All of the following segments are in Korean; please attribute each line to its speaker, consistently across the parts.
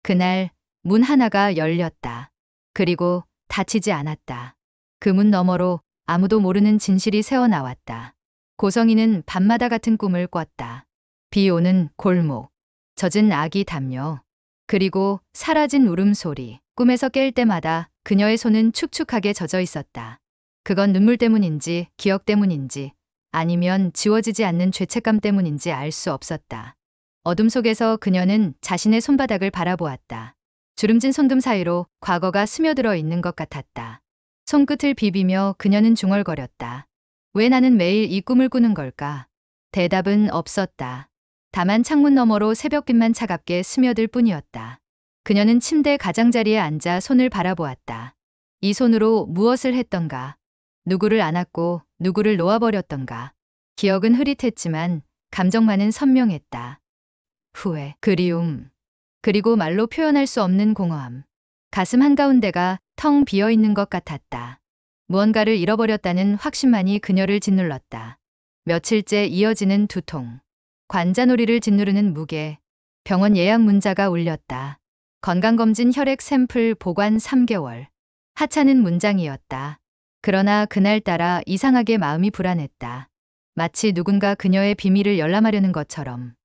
Speaker 1: 그날 문 하나가 열렸다. 그리고 닫히지 않았다. 그 문 너머로 아무도 모르는 진실이 새어나왔다. 고성이는 밤마다 같은 꿈을 꿨다. 비 오는 골목, 젖은 아기 담요, 그리고 사라진 울음소리. 꿈에서 깰 때마다 그녀의 손은 축축하게 젖어 있었다. 그건 눈물 때문인지 기억 때문인지 아니면 지워지지 않는 죄책감 때문인지 알 수 없었다. 어둠 속에서 그녀는 자신의 손바닥을 바라보았다. 주름진 손등 사이로 과거가 스며들어 있는 것 같았다. 손끝을 비비며 그녀는 중얼거렸다. 왜 나는 매일 이 꿈을 꾸는 걸까? 대답은 없었다. 다만 창문 너머로 새벽빛만 차갑게 스며들 뿐이었다. 그녀는 침대 가장자리에 앉아 손을 바라보았다. 이 손으로 무엇을 했던가? 누구를 안았고 누구를 놓아버렸던가? 기억은 흐릿했지만 감정만은 선명했다. 후회, 그리움, 그리고 말로 표현할 수 없는 공허함. 가슴 한가운데가 텅 비어 있는 것 같았다. 무언가를 잃어버렸다는 확신만이 그녀를 짓눌렀다. 며칠째 이어지는 두통, 관자놀이를 짓누르는 무게, 병원 예약 문자가 울렸다. 건강검진 혈액 샘플 보관 3개월. 하찮은 문장이었다. 그러나 그날따라 이상하게 마음이 불안했다. 마치 누군가 그녀의 비밀을 열람하려는 것처럼.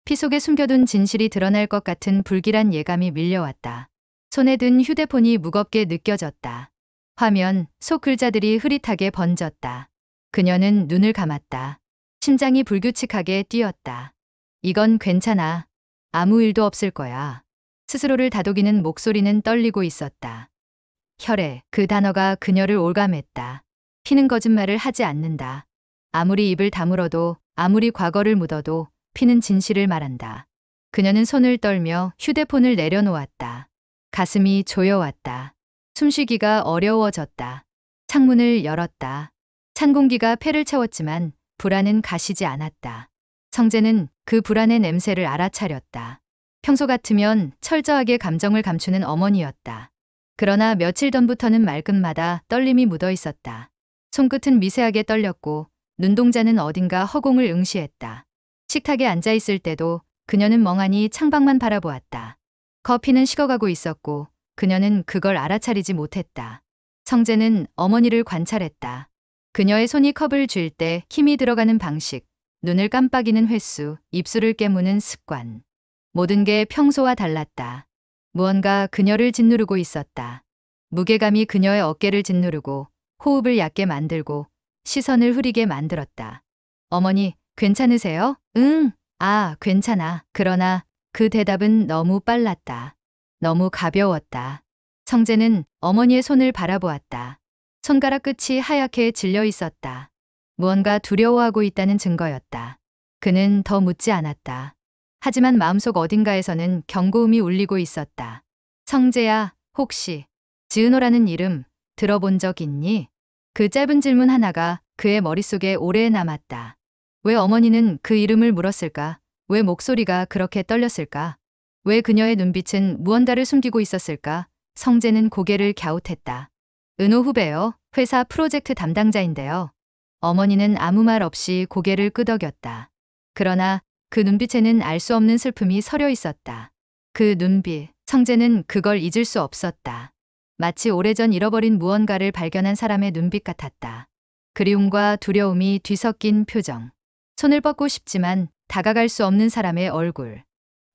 Speaker 1: 피 속에 숨겨둔 진실이 드러날 것 같은 불길한 예감이 밀려왔다. 손에 든 휴대폰이 무겁게 느껴졌다. 화면 속 글자들이 흐릿하게 번졌다. 그녀는 눈을 감았다. 심장이 불규칙하게 뛰었다. 이건 괜찮아. 아무 일도 없을 거야. 스스로를 다독이는 목소리는 떨리고 있었다. 혈액, 그 단어가 그녀를 올감했다. 피는 거짓말을 하지 않는다. 아무리 입을 다물어도, 아무리 과거를 묻어도 피는 진실을 말한다. 그녀는 손을 떨며 휴대폰을 내려놓았다. 가슴이 조여왔다. 숨쉬기가 어려워졌다. 창문을 열었다. 찬 공기가 폐를 채웠지만 불안은 가시지 않았다. 성재는 그 불안의 냄새를 알아차렸다. 평소 같으면 철저하게 감정을 감추는 어머니였다. 그러나 며칠 전부터는 말끝마다 떨림이 묻어 있었다. 손끝은 미세하게 떨렸고 눈동자는 어딘가 허공을 응시했다. 식탁에 앉아 있을 때도 그녀는 멍하니 창밖만 바라보았다. 커피는 식어가고 있었고 그녀는 그걸 알아차리지 못했다. 성재는 어머니를 관찰했다. 그녀의 손이 컵을 쥘 때 힘이 들어가는 방식, 눈을 깜빡이는 횟수, 입술을 깨무는 습관. 모든 게 평소와 달랐다. 무언가 그녀를 짓누르고 있었다. 무게감이 그녀의 어깨를 짓누르고 호흡을 얕게 만들고 시선을 흐리게 만들었다. 어머니, 괜찮으세요? 응, 괜찮아. 그러나 그 대답은 너무 빨랐다. 너무 가벼웠다. 성재는 어머니의 손을 바라보았다. 손가락 끝이 하얗게 질려 있었다. 무언가 두려워하고 있다는 증거였다. 그는 더 묻지 않았다. 하지만 마음속 어딘가에서는 경고음이 울리고 있었다. 성재야, 혹시 지은호라는 이름 들어본 적 있니? 그 짧은 질문 하나가 그의 머릿속에 오래 남았다. 왜 어머니는 그 이름을 물었을까? 왜 목소리가 그렇게 떨렸을까? 왜 그녀의 눈빛은 무언가를 숨기고 있었을까? 성재는 고개를 갸웃했다. 은호 후배요. 회사 프로젝트 담당자인데요. 어머니는 아무 말 없이 고개를 끄덕였다. 그러나 그 눈빛에는 알 수 없는 슬픔이 서려 있었다. 그 눈빛, 성재는 그걸 잊을 수 없었다. 마치 오래전 잃어버린 무언가를 발견한 사람의 눈빛 같았다. 그리움과 두려움이 뒤섞인 표정. 손을 뻗고 싶지만 다가갈 수 없는 사람의 얼굴.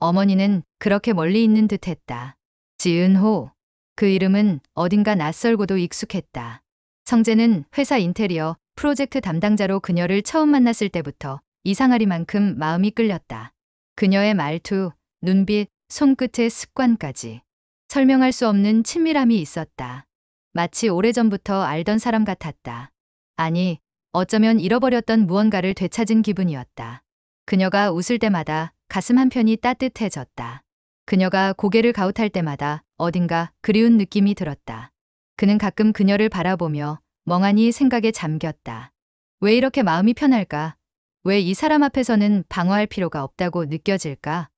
Speaker 1: 어머니는 그렇게 멀리 있는 듯했다. 지은호. 그 이름은 어딘가 낯설고도 익숙했다. 성재는 회사 인테리어 프로젝트 담당자로 그녀를 처음 만났을 때부터 이상하리만큼 마음이 끌렸다. 그녀의 말투, 눈빛, 손끝의 습관까지. 설명할 수 없는 친밀함이 있었다. 마치 오래전부터 알던 사람 같았다. 아니, 어쩌면 잃어버렸던 무언가를 되찾은 기분이었다. 그녀가 웃을 때마다 가슴 한편이 따뜻해졌다. 그녀가 고개를 가웃할 때마다 어딘가 그리운 느낌이 들었다. 그는 가끔 그녀를 바라보며 멍하니 생각에 잠겼다. 왜 이렇게 마음이 편할까? 왜 이 사람 앞에서는 방어할 필요가 없다고 느껴질까?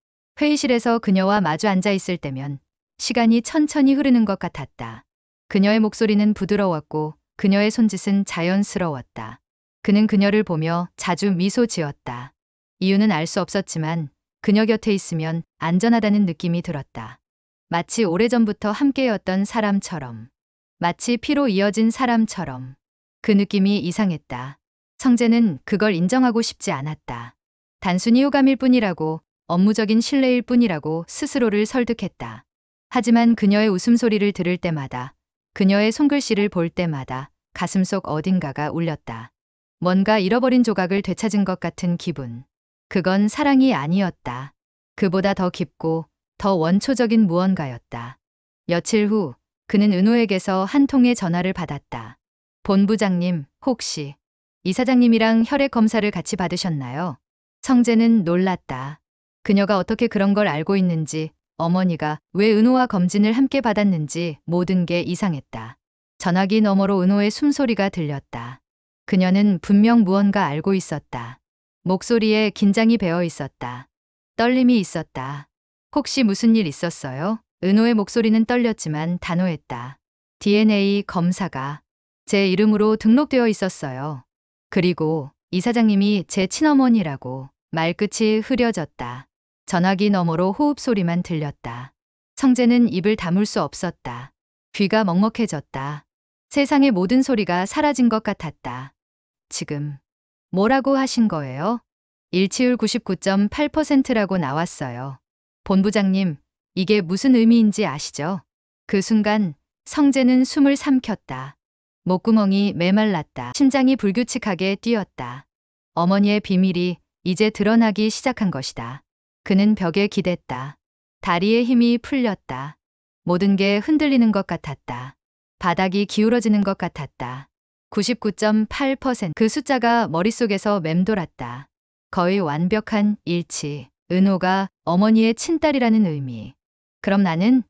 Speaker 1: 회의실에서 그녀와 마주 앉아 있을 때면 시간이 천천히 흐르는 것 같았다. 그녀의 목소리는 부드러웠고 그녀의 손짓은 자연스러웠다. 그는 그녀를 보며 자주 미소 지었다. 이유는 알 수 없었지만 그녀 곁에 있으면 안전하다는 느낌이 들었다. 마치 오래전부터 함께였던 사람처럼. 마치 피로 이어진 사람처럼. 그 느낌이 이상했다. 성재는 그걸 인정하고 싶지 않았다. 단순히 호감일 뿐이라고, 업무적인 신뢰일 뿐이라고 스스로를 설득했다. 하지만 그녀의 웃음소리를 들을 때마다, 그녀의 손글씨를 볼 때마다 가슴속 어딘가가 울렸다. 뭔가 잃어버린 조각을 되찾은 것 같은 기분. 그건 사랑이 아니었다. 그보다 더 깊고 더 원초적인 무언가였다. 며칠 후 그는 은호에게서 한 통의 전화를 받았다. 본부장님, 혹시 이사장님이랑 혈액 검사를 같이 받으셨나요? 성재는 놀랐다. 그녀가 어떻게 그런 걸 알고 있는지, 어머니가 왜 은호와 검진을 함께 받았는지 모든 게 이상했다. 전화기 너머로 은호의 숨소리가 들렸다. 그녀는 분명 무언가 알고 있었다. 목소리에 긴장이 배어 있었다. 떨림이 있었다. 혹시 무슨 일 있었어요? 은호의 목소리는 떨렸지만 단호했다. DNA 검사가 제 이름으로 등록되어 있었어요. 그리고 이사장님이 제 친어머니라고. 말끝이 흐려졌다. 전화기 너머로 호흡 소리만 들렸다. 성재는 입을 다물 수 없었다. 귀가 먹먹해졌다. 세상의 모든 소리가 사라진 것 같았다. 지금 뭐라고 하신 거예요? 일치율 99.8%라고 나왔어요. 본부장님, 이게 무슨 의미인지 아시죠? 그 순간 성재는 숨을 삼켰다. 목구멍이 메말랐다. 심장이 불규칙하게 뛰었다. 어머니의 비밀이 이제 드러나기 시작한 것이다. 그는 벽에 기댔다. 다리에 힘이 풀렸다. 모든 게 흔들리는 것 같았다. 바닥이 기울어지는 것 같았다. 99.8%. 그 숫자가 머릿속에서 맴돌았다. 거의 완벽한 일치. 은호가 어머니의 친딸이라는 의미. 그럼 나는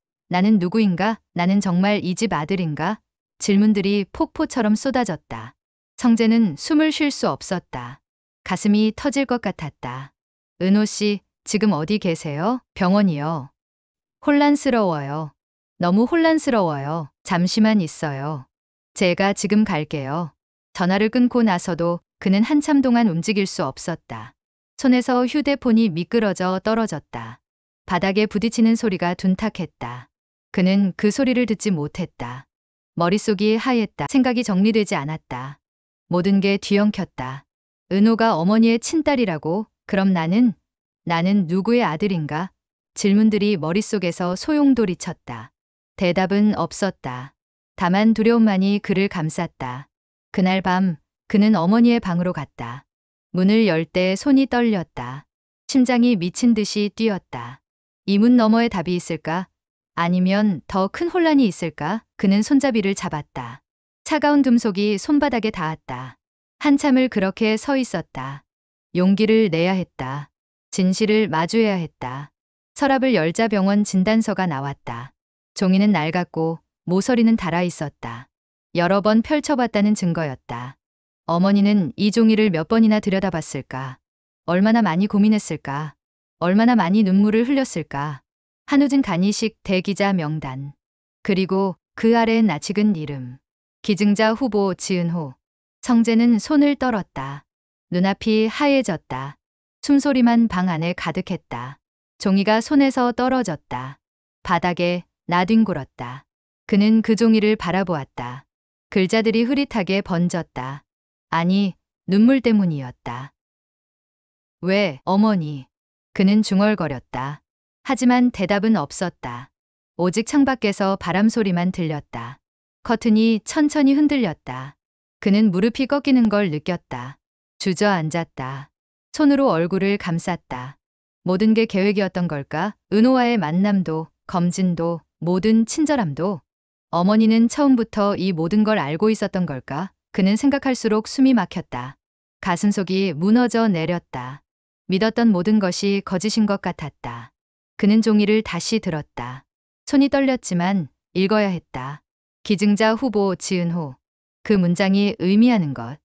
Speaker 1: 누구인가? 나는 정말 이 집 아들인가? 질문들이 폭포처럼 쏟아졌다. 성재는 숨을 쉴 수 없었다. 가슴이 터질 것 같았다. 은호 씨, 지금 어디 계세요? 병원이요. 혼란스러워요. 너무 혼란스러워요. 잠시만 있어요. 제가 지금 갈게요. 전화를 끊고 나서도 그는 한참 동안 움직일 수 없었다. 손에서 휴대폰이 미끄러져 떨어졌다. 바닥에 부딪히는 소리가 둔탁했다. 그는 그 소리를 듣지 못했다. 머릿속이 하였다. 생각이 정리되지 않았다. 모든 게 뒤엉켰다. 은호가 어머니의 친딸이라고? 그럼 나는 누구의 아들인가? 질문들이 머릿속에서 소용돌이쳤다. 대답은 없었다. 다만 두려움만이 그를 감쌌다. 그날 밤 그는 어머니의 방으로 갔다. 문을 열 때 손이 떨렸다. 심장이 미친 듯이 뛰었다. 이 문 너머에 답이 있을까? 아니면 더 큰 혼란이 있을까? 그는 손잡이를 잡았다. 차가운 금속이 손바닥에 닿았다. 한참을 그렇게 서 있었다. 용기를 내야 했다. 진실을 마주해야 했다. 서랍을 열자 병원 진단서가 나왔다. 종이는 낡았고 모서리는 닳아 있었다. 여러 번 펼쳐봤다는 증거였다. 어머니는 이 종이를 몇 번이나 들여다봤을까? 얼마나 많이 고민했을까? 얼마나 많이 눈물을 흘렸을까? 한우진 간이식 대기자 명단. 그리고 그 아래엔 낯익은 이름. 기증자 후보 지은호. 성재는 손을 떨었다. 눈앞이 하얘졌다. 숨소리만 방 안에 가득했다. 종이가 손에서 떨어졌다. 바닥에 나뒹굴었다. 그는 그 종이를 바라보았다. 글자들이 흐릿하게 번졌다. 아니, 눈물 때문이었다. 왜, 어머니? 그는 중얼거렸다. 하지만 대답은 없었다. 오직 창밖에서 바람 소리만 들렸다. 커튼이 천천히 흔들렸다. 그는 무릎이 꺾이는 걸 느꼈다. 주저앉았다. 손으로 얼굴을 감쌌다. 모든 게 계획이었던 걸까? 은호와의 만남도, 검진도, 모든 친절함도. 어머니는 처음부터 이 모든 걸 알고 있었던 걸까? 그는 생각할수록 숨이 막혔다. 가슴속이 무너져 내렸다. 믿었던 모든 것이 거짓인 것 같았다. 그는 종이를 다시 들었다. 손이 떨렸지만 읽어야 했다. 기증자 후보 지은호. 그 문장이 의미하는 것.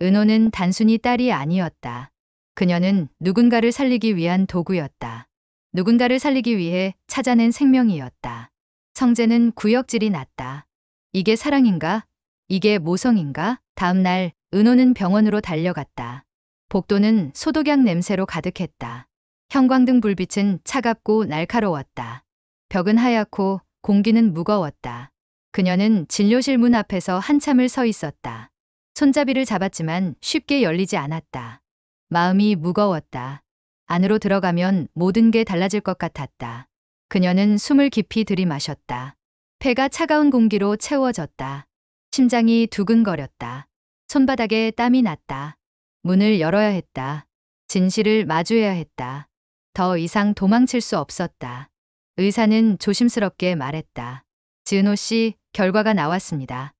Speaker 1: 은호는 단순히 딸이 아니었다. 그녀는 누군가를 살리기 위한 도구였다. 누군가를 살리기 위해 찾아낸 생명이었다. 성재는 구역질이 났다. 이게 사랑인가? 이게 모성인가? 다음 날 은호는 병원으로 달려갔다. 복도는 소독약 냄새로 가득했다. 형광등 불빛은 차갑고 날카로웠다. 벽은 하얗고 공기는 무거웠다. 그녀는 진료실 문 앞에서 한참을 서 있었다. 손잡이를 잡았지만 쉽게 열리지 않았다. 마음이 무거웠다. 안으로 들어가면 모든 게 달라질 것 같았다. 그녀는 숨을 깊이 들이마셨다. 폐가 차가운 공기로 채워졌다. 심장이 두근거렸다. 손바닥에 땀이 났다. 문을 열어야 했다. 진실을 마주해야 했다. 더 이상 도망칠 수 없었다. 의사는 조심스럽게 말했다. 지은호 씨, 결과가 나왔습니다.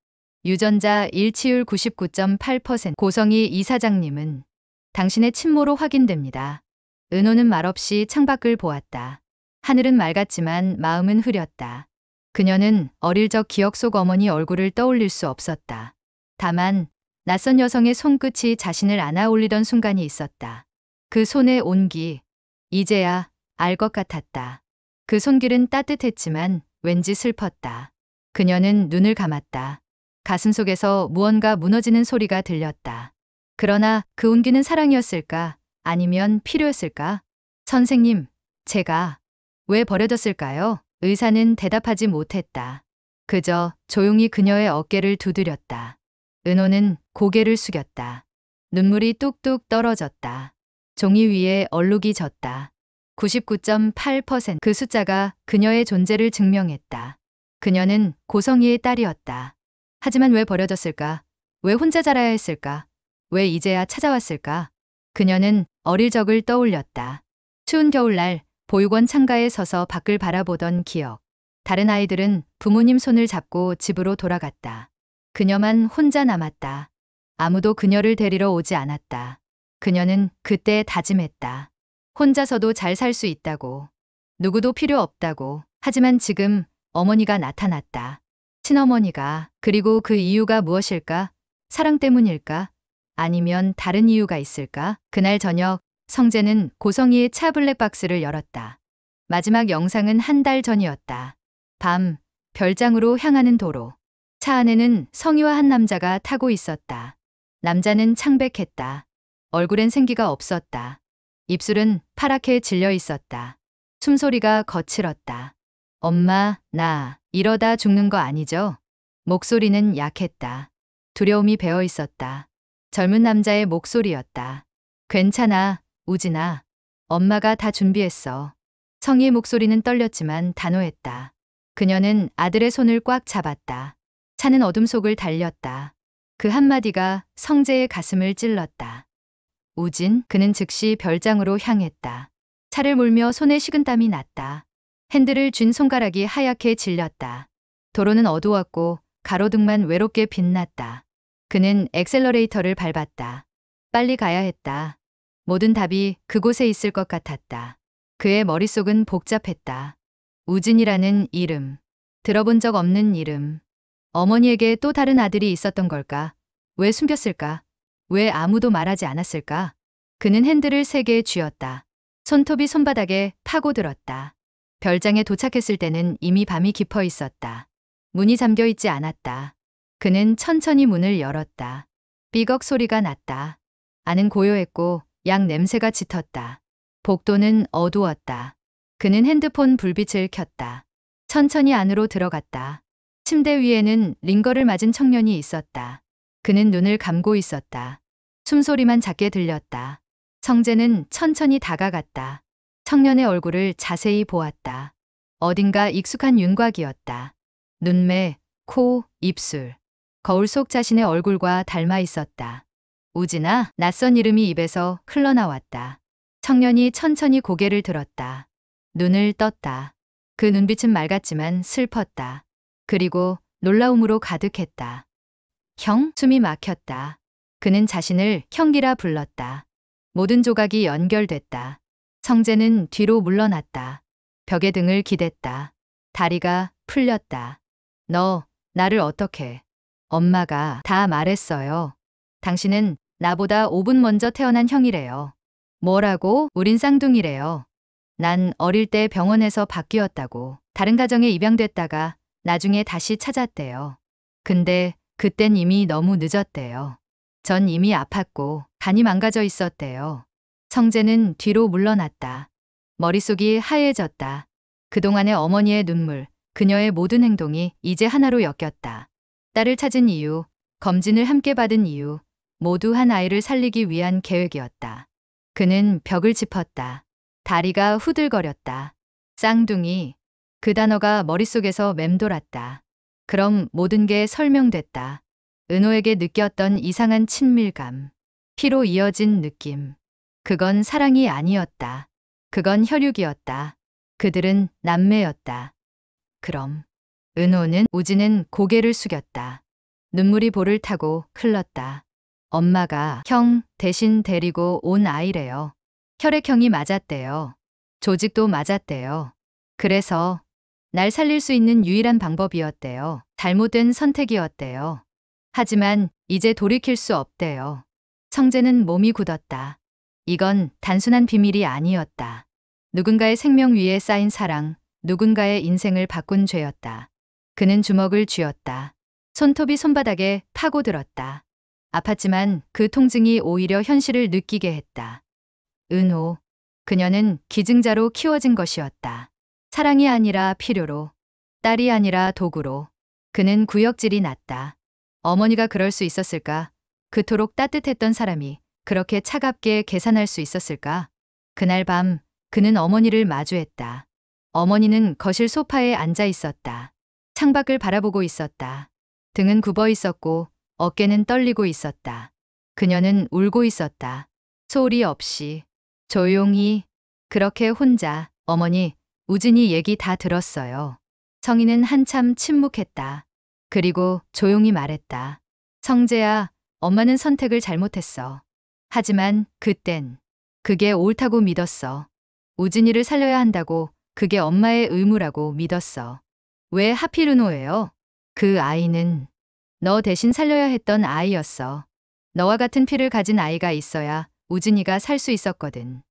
Speaker 1: 유전자 일치율 99.8%. 고성희 이사장님은 당신의 친모로 확인됩니다. 은호는 말없이 창밖을 보았다. 하늘은 맑았지만 마음은 흐렸다. 그녀는 어릴 적 기억 속 어머니 얼굴을 떠올릴 수 없었다. 다만 낯선 여성의 손끝이 자신을 안아 올리던 순간이 있었다. 그 손의 온기, 이제야 알 것 같았다. 그 손길은 따뜻했지만 왠지 슬펐다. 그녀는 눈을 감았다. 가슴속에서 무언가 무너지는 소리가 들렸다. 그러나 그 온기는 사랑이었을까? 아니면 필요였을까? 선생님, 제가 왜 버려졌을까요? 의사는 대답하지 못했다. 그저 조용히 그녀의 어깨를 두드렸다. 은호는 고개를 숙였다. 눈물이 뚝뚝 떨어졌다. 종이 위에 얼룩이 졌다. 99.8%. 그 숫자가 그녀의 존재를 증명했다. 그녀는 고성희의 딸이었다. 하지만 왜 버려졌을까? 왜 혼자 자라야 했을까? 왜 이제야 찾아왔을까? 그녀는 어릴 적을 떠올렸다. 추운 겨울날 보육원 창가에 서서 밖을 바라보던 기억. 다른 아이들은 부모님 손을 잡고 집으로 돌아갔다. 그녀만 혼자 남았다. 아무도 그녀를 데리러 오지 않았다. 그녀는 그때 다짐했다. 혼자서도 잘 살 수 있다고. 누구도 필요 없다고. 하지만 지금 어머니가 나타났다. 친어머니가. 그리고 그 이유가 무엇일까? 사랑 때문일까? 아니면 다른 이유가 있을까? 그날 저녁 성재는 고성희의 차 블랙박스를 열었다. 마지막 영상은 한 달 전이었다. 밤, 별장으로 향하는 도로. 차 안에는 성희와 한 남자가 타고 있었다. 남자는 창백했다. 얼굴엔 생기가 없었다. 입술은 파랗게 질려 있었다. 숨소리가 거칠었다. 엄마, 나 이러다 죽는 거 아니죠? 목소리는 약했다. 두려움이 배어 있었다. 젊은 남자의 목소리였다. 괜찮아, 우진아. 엄마가 다 준비했어. 성희의 목소리는 떨렸지만 단호했다. 그녀는 아들의 손을 꽉 잡았다. 차는 어둠 속을 달렸다. 그 한마디가 성재의 가슴을 찔렀다. 우진, 그는 즉시 별장으로 향했다. 차를 몰며 손에 식은땀이 났다. 핸들을 쥔 손가락이 하얗게 질렸다. 도로는 어두웠고 가로등만 외롭게 빛났다. 그는 엑셀러레이터를 밟았다. 빨리 가야 했다. 모든 답이 그곳에 있을 것 같았다. 그의 머릿속은 복잡했다. 우진이라는 이름. 들어본 적 없는 이름. 어머니에게 또 다른 아들이 있었던 걸까? 왜 숨겼을까? 왜 아무도 말하지 않았을까? 그는 핸들을 세게 쥐었다. 손톱이 손바닥에 파고들었다. 별장에 도착했을 때는 이미 밤이 깊어 있었다. 문이 잠겨 있지 않았다. 그는 천천히 문을 열었다. 삐걱 소리가 났다. 안은 고요했고 약 냄새가 짙었다. 복도는 어두웠다. 그는 핸드폰 불빛을 켰다. 천천히 안으로 들어갔다. 침대 위에는 링거를 맞은 청년이 있었다. 그는 눈을 감고 있었다. 숨소리만 작게 들렸다. 성재는 천천히 다가갔다. 청년의 얼굴을 자세히 보았다. 어딘가 익숙한 윤곽이었다. 눈매, 코, 입술. 거울 속 자신의 얼굴과 닮아 있었다. 우진아, 낯선 이름이 입에서 흘러나왔다. 청년이 천천히 고개를 들었다. 눈을 떴다. 그 눈빛은 맑았지만 슬펐다. 그리고 놀라움으로 가득했다. 형? 숨이 막혔다. 그는 자신을 형기라 불렀다. 모든 조각이 연결됐다. 성재는 뒤로 물러났다. 벽에 등을 기댔다. 다리가 풀렸다. 너, 나를 어떻게? 엄마가 다 말했어요. 당신은 나보다 5분 먼저 태어난 형이래요. 뭐라고? 우린 쌍둥이래요. 난 어릴 때 병원에서 바뀌었다고. 다른 가정에 입양됐다가 나중에 다시 찾았대요. 근데 그땐 이미 너무 늦었대요. 전 이미 아팠고 간이 망가져 있었대요. 성재는 뒤로 물러났다. 머릿속이 하얘졌다. 그동안의 어머니의 눈물, 그녀의 모든 행동이 이제 하나로 엮였다. 딸을 찾은 이유, 검진을 함께 받은 이유, 모두 한 아이를 살리기 위한 계획이었다. 그는 벽을 짚었다. 다리가 후들거렸다. 쌍둥이. 그 단어가 머릿속에서 맴돌았다. 그럼 모든 게 설명됐다. 은호에게 느꼈던 이상한 친밀감. 피로 이어진 느낌. 그건 사랑이 아니었다. 그건 혈육이었다. 그들은 남매였다. 그럼 은호는 우진은 고개를 숙였다. 눈물이 볼을 타고 흘렀다. 엄마가 형 대신 데리고 온 아이래요. 혈액형이 맞았대요. 조직도 맞았대요. 그래서 날 살릴 수 있는 유일한 방법이었대요. 잘못된 선택이었대요. 하지만 이제 돌이킬 수 없대요. 성재는 몸이 굳었다. 이건 단순한 비밀이 아니었다. 누군가의 생명 위에 쌓인 사랑, 누군가의 인생을 바꾼 죄였다. 그는 주먹을 쥐었다. 손톱이 손바닥에 파고들었다. 아팠지만 그 통증이 오히려 현실을 느끼게 했다. 은호. 그녀는 기증자로 키워진 것이었다. 사랑이 아니라 필요로, 딸이 아니라 도구로. 그는 구역질이 났다. 어머니가 그럴 수 있었을까? 그토록 따뜻했던 사람이 그렇게 차갑게 계산할 수 있었을까? 그날 밤 그는 어머니를 마주했다. 어머니는 거실 소파에 앉아 있었다. 창밖을 바라보고 있었다. 등은 굽어 있었고 어깨는 떨리고 있었다. 그녀는 울고 있었다. 소리 없이, 조용히, 그렇게 혼자. 어머니, 우진이 얘기 다 들었어요. 성희는 한참 침묵했다. 그리고 조용히 말했다. 성재야, 엄마는 선택을 잘못했어. 하지만 그땐 그게 옳다고 믿었어. 우진이를 살려야 한다고, 그게 엄마의 의무라고 믿었어. 왜 하필 은호예요? 그 아이는 너 대신 살려야 했던 아이였어. 너와 같은 피를 가진 아이가 있어야 우진이가 살 수 있었거든.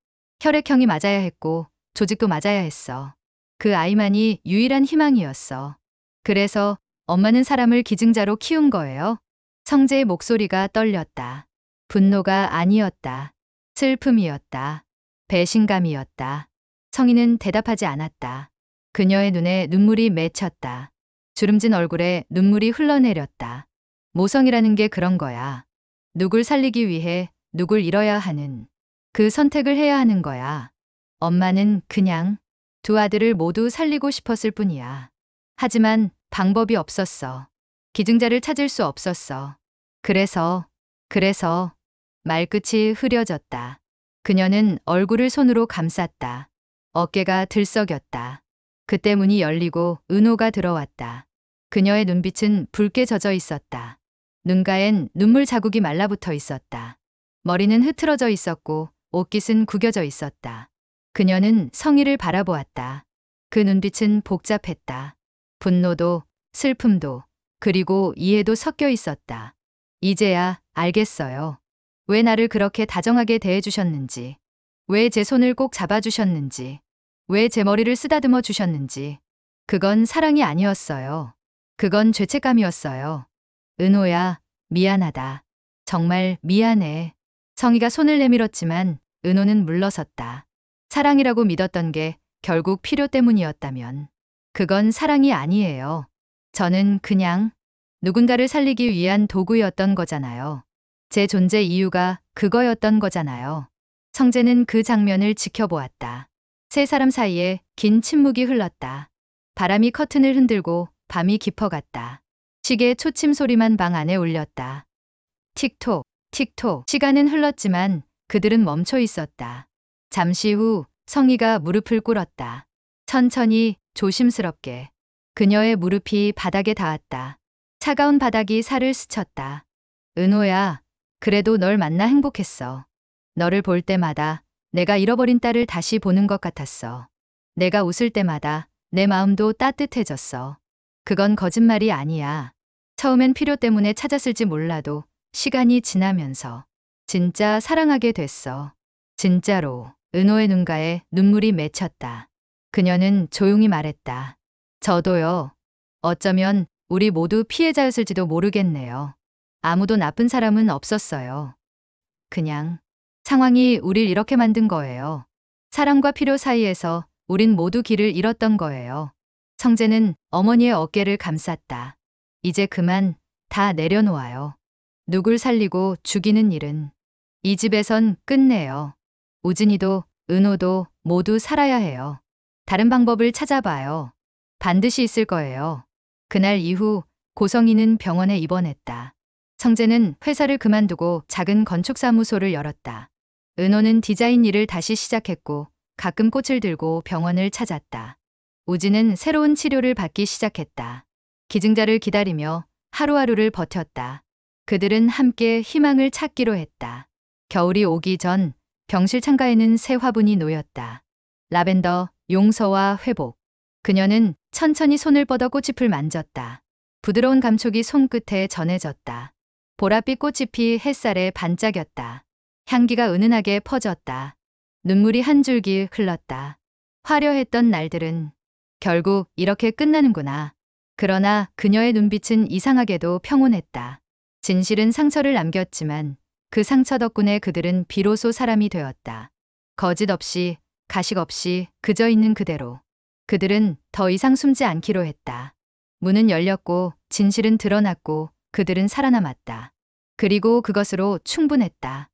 Speaker 1: 혈액형이 맞아야 했고 조직도 맞아야 했어. 그 아이만이 유일한 희망이었어. 그래서 엄마는 사람을 기증자로 키운 거예요. 성재의 목소리가 떨렸다. 분노가 아니었다. 슬픔이었다. 배신감이었다. 성희는 대답하지 않았다. 그녀의 눈에 눈물이 맺혔다. 주름진 얼굴에 눈물이 흘러내렸다. 모성이라는 게 그런 거야. 누굴 살리기 위해 누굴 잃어야 하는 그 선택을 해야 하는 거야. 엄마는 그냥 두 아들을 모두 살리고 싶었을 뿐이야. 하지만 방법이 없었어. 기증자를 찾을 수 없었어. 그래서 말끝이 흐려졌다. 그녀는 얼굴을 손으로 감쌌다. 어깨가 들썩였다. 그때 문이 열리고 은호가 들어왔다. 그녀의 눈빛은 붉게 젖어 있었다. 눈가엔 눈물 자국이 말라붙어 있었다. 머리는 흐트러져 있었고 옷깃은 구겨져 있었다. 그녀는 성희를 바라보았다. 그 눈빛은 복잡했다. 분노도, 슬픔도, 그리고 이해도 섞여 있었다. 이제야 알겠어요. 왜 나를 그렇게 다정하게 대해주셨는지, 왜 제 손을 꼭 잡아주셨는지, 왜 제 머리를 쓰다듬어 주셨는지. 그건 사랑이 아니었어요. 그건 죄책감이었어요. 은호야, 미안하다. 정말 미안해. 성희가 손을 내밀었지만 은호는 물러섰다. 사랑이라고 믿었던 게 결국 필요 때문이었다면 그건 사랑이 아니에요. 저는 그냥 누군가를 살리기 위한 도구였던 거잖아요. 제 존재 이유가 그거였던 거잖아요. 성재는 그 장면을 지켜보았다. 세 사람 사이에 긴 침묵이 흘렀다. 바람이 커튼을 흔들고 밤이 깊어갔다. 시계의 초침 소리만 방 안에 울렸다. 틱톡, 틱톡. 시간은 흘렀지만 그들은 멈춰 있었다. 잠시 후 성희가 무릎을 꿇었다. 천천히, 조심스럽게. 그녀의 무릎이 바닥에 닿았다. 차가운 바닥이 살을 스쳤다. 은호야, 그래도 널 만나 행복했어. 너를 볼 때마다 내가 잃어버린 딸을 다시 보는 것 같았어. 내가 웃을 때마다 내 마음도 따뜻해졌어. 그건 거짓말이 아니야. 처음엔 필요 때문에 찾았을지 몰라도 시간이 지나면서 진짜 사랑하게 됐어. 진짜로. 은호의 눈가에 눈물이 맺혔다. 그녀는 조용히 말했다. 저도요. 어쩌면 우리 모두 피해자였을지도 모르겠네요. 아무도 나쁜 사람은 없었어요. 그냥 상황이 우릴 이렇게 만든 거예요. 사랑과 필요 사이에서 우린 모두 길을 잃었던 거예요. 성재는 어머니의 어깨를 감쌌다. 이제 그만 다 내려놓아요. 누굴 살리고 죽이는 일은 이 집에선 끝내요. 우진이도 은호도 모두 살아야 해요. 다른 방법을 찾아봐요. 반드시 있을 거예요. 그날 이후 고성이는 병원에 입원했다. 성재는 회사를 그만두고 작은 건축사무소를 열었다. 은호는 디자인 일을 다시 시작했고 가끔 꽃을 들고 병원을 찾았다. 우진은 새로운 치료를 받기 시작했다. 기증자를 기다리며 하루하루를 버텼다. 그들은 함께 희망을 찾기로 했다. 겨울이 오기 전 병실 창가에는 새 화분이 놓였다. 라벤더, 용서와 회복. 그녀는 천천히 손을 뻗어 꽃잎을 만졌다. 부드러운 감촉이 손끝에 전해졌다. 보랏빛 꽃잎이 햇살에 반짝였다. 향기가 은은하게 퍼졌다. 눈물이 한 줄기 흘렀다. 화려했던 날들은 결국 이렇게 끝나는구나. 그러나 그녀의 눈빛은 이상하게도 평온했다. 진실은 상처를 남겼지만 그 상처 덕분에 그들은 비로소 사람이 되었다. 거짓 없이, 가식 없이 그저 있는 그대로. 그들은 더 이상 숨지 않기로 했다. 문은 열렸고 진실은 드러났고 그들은 살아남았다. 그리고 그것으로 충분했다.